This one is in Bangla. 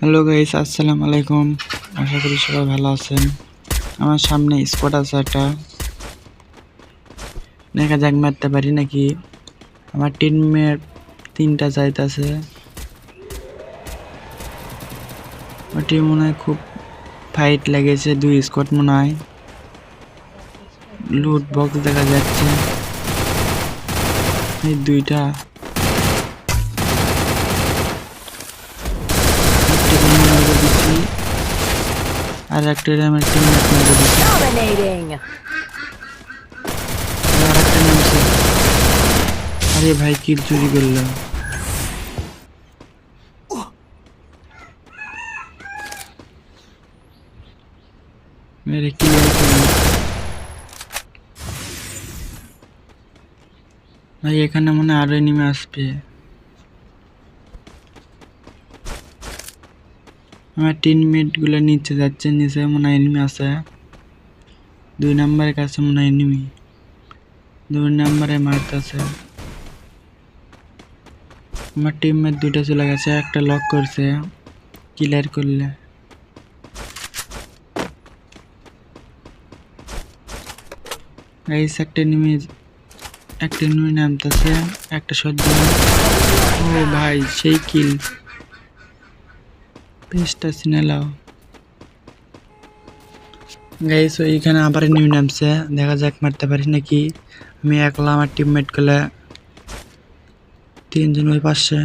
হ্যালো গাইস, আসসালামু আলাইকুম। আশা করি সবাই ভালো আছেন। আমার সামনে স্কোয়াড আছে একটা, দেখা যাক মারতে পারি নাকি। আমার টিমমেট 3টা যাইতেছে। ওটি মনে হয় খুব ফাইট লেগেছে, 2 স্কোয়াড মনে হয়। লুট বক্স দেখা যাচ্ছে, এই 2টা। আর একটা আমার টিমমেট মেরে দিচ্ছে। আরেকটা নামছে। আরে ভাই কিল চুরি করলো। মেরে ক্লিয়ার করলো। ভাই এখানে মনে হয় আরো এনিমি আসবে। আমার টিমমেট গুলো নিচে যাচ্ছে, নিচে মনে হয় এনিমি আছে। 2 নম্বরের কাছে মনে হয় এনিমি, 2 নম্বরে মারতেছে। আমার টিমমেট 2টা চলে গেছে, একটা লক করছে, ক্লিয়ার করলে। গাইস একটা এনিমি নামতেছে, একটা সহ্য। ও ভাই সেই কিল, পেজটা চিনে লাও। গাইস ওইখানে আবার এনিমি নামছে, দেখা যাক মারতে পারি নাকি। আমি একলা, আমার টিমমেট গুলা 3 জন ওই পাশে।